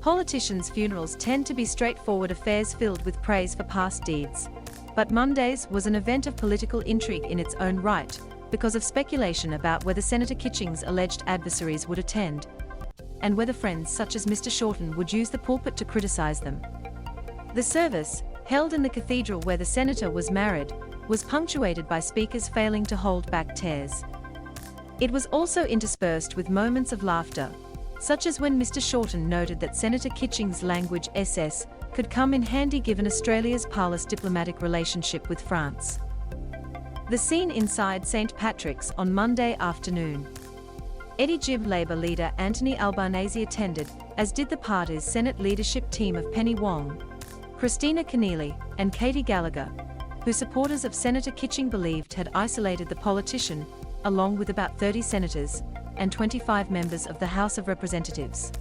Politicians' funerals tend to be straightforward affairs filled with praise for past deeds. But Monday's was an event of political intrigue in its own right, because of speculation about whether Senator Kitching's alleged adversaries would attend, and whether friends such as Mr Shorten would use the pulpit to criticize them. The service, held in the cathedral where the senator was married, was punctuated by speakers failing to hold back tears. It was also interspersed with moments of laughter, such as when Mr Shorten noted that Senator Kitching's language SS could come in handy given Australia's parlous diplomatic relationship with France. The scene inside St Patrick's on Monday afternoon. Eddie Jib Labor leader Anthony Albanese attended, as did the party's Senate leadership team of Penny Wong, Kristina Keneally, and Katy Gallagher, who supporters of Senator Kitching believed had isolated the politician, along with about 30 senators and 25 members of the House of Representatives.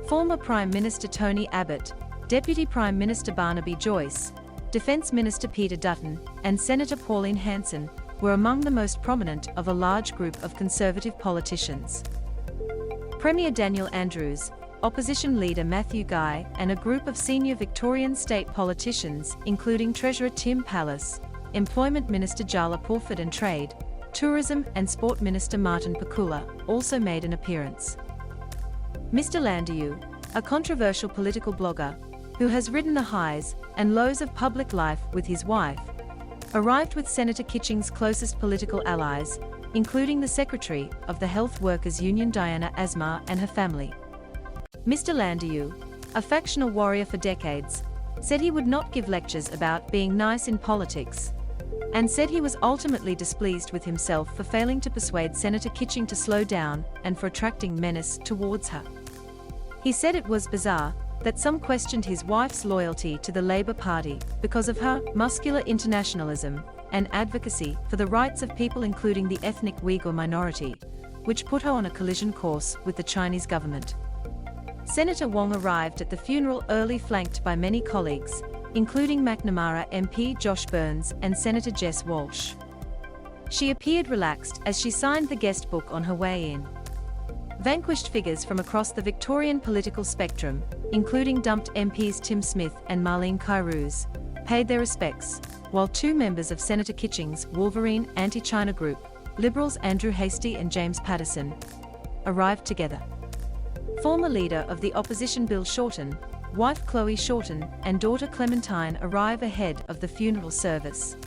Former Prime Minister Tony Abbott, Deputy Prime Minister Barnaby Joyce, Defence Minister Peter Dutton, and Senator Pauline Hanson were among the most prominent of a large group of Conservative politicians. Premier Daniel Andrews, Opposition Leader Matthew Guy, and a group of senior Victorian state politicians, including Treasurer Tim Pallas, Employment Minister Jala Pulford and Trade, Tourism and Sport Minister Martin Pakula, also made an appearance. Mr Landeryou, a controversial political blogger, who has ridden the highs and lows of public life with his wife, arrived with Senator Kitching's closest political allies, including the Secretary of the Health Workers Union Diana Asmar and her family. Mr Landeryou, a factional warrior for decades, said he would not give lectures about being nice in politics, and said he was ultimately displeased with himself for failing to persuade Senator Kitching to slow down and for attracting menace towards her. He said it was bizarre that some questioned his wife's loyalty to the Labour Party because of her muscular internationalism and advocacy for the rights of people including the ethnic Uyghur minority, which put her on a collision course with the Chinese government. Senator Wong arrived at the funeral early, flanked by many colleagues, including McNamara MP Josh Burns and Senator Jess Walsh. She appeared relaxed as she signed the guest book on her way in. Vanquished figures from across the Victorian political spectrum, including dumped MPs Tim Smith and Marlene Kairouz, paid their respects, while two members of Senator Kitching's Wolverine anti-China group, Liberals Andrew Hastie and James Patterson, arrived together. Former leader of the opposition Bill Shorten, wife Chloe Shorten, and daughter Clementine arrive ahead of the funeral service.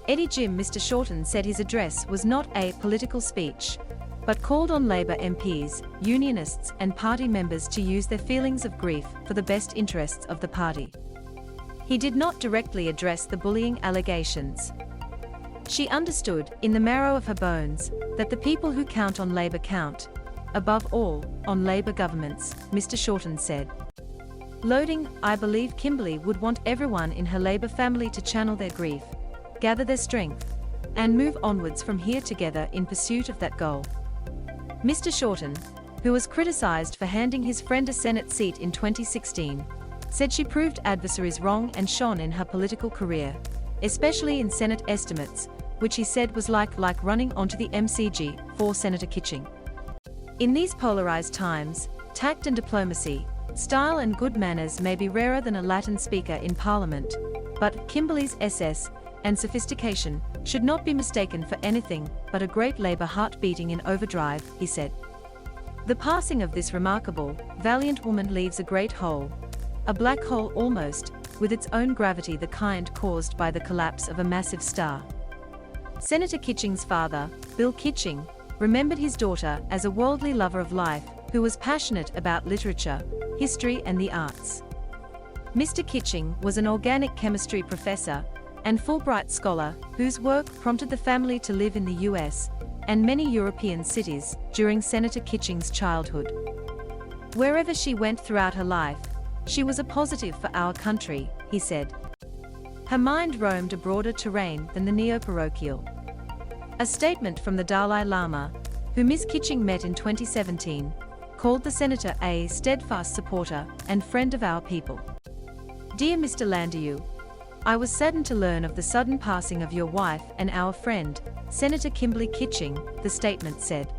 Eddie Jim Mr Shorten said his address was not a political speech, but called on Labour MPs, unionists and party members to use their feelings of grief for the best interests of the party. He did not directly address the bullying allegations. She understood, in the marrow of her bones, that the people who count on Labour count, above all, on Labour governments, Mr Shorten said. Loading, I believe Kimberley would want everyone in her Labour family to channel their grief, gather their strength, and move onwards from here together in pursuit of that goal. Mr Shorten, who was criticised for handing his friend a Senate seat in 2016, said she proved adversaries wrong and shone in her political career, especially in Senate estimates, which he said was like running onto the MCG for Senator Kitching. In these polarised times, tact and diplomacy, style and good manners may be rarer than a Latin speaker in Parliament, but Kimberley's SS and sophistication should not be mistaken for anything but a great Labour heart beating in overdrive, he said. The passing of this remarkable, valiant woman leaves a great hole, a black hole almost, with its own gravity, the kind caused by the collapse of a massive star. Senator Kitching's father, Bill Kitching, remembered his daughter as a worldly lover of life who was passionate about literature, history and the arts. Mr Kitching was an organic chemistry professor and Fulbright scholar whose work prompted the family to live in the US and many European cities during Senator Kitching's childhood. Wherever she went throughout her life, she was a positive for our country, he said. Her mind roamed a broader terrain than the neo-parochial. A statement from the Dalai Lama, who Ms Kitching met in 2017, called the senator a steadfast supporter and friend of our people. Dear Mr Landeryou, I was saddened to learn of the sudden passing of your wife and our friend, Senator Kimberley Kitching, the statement said.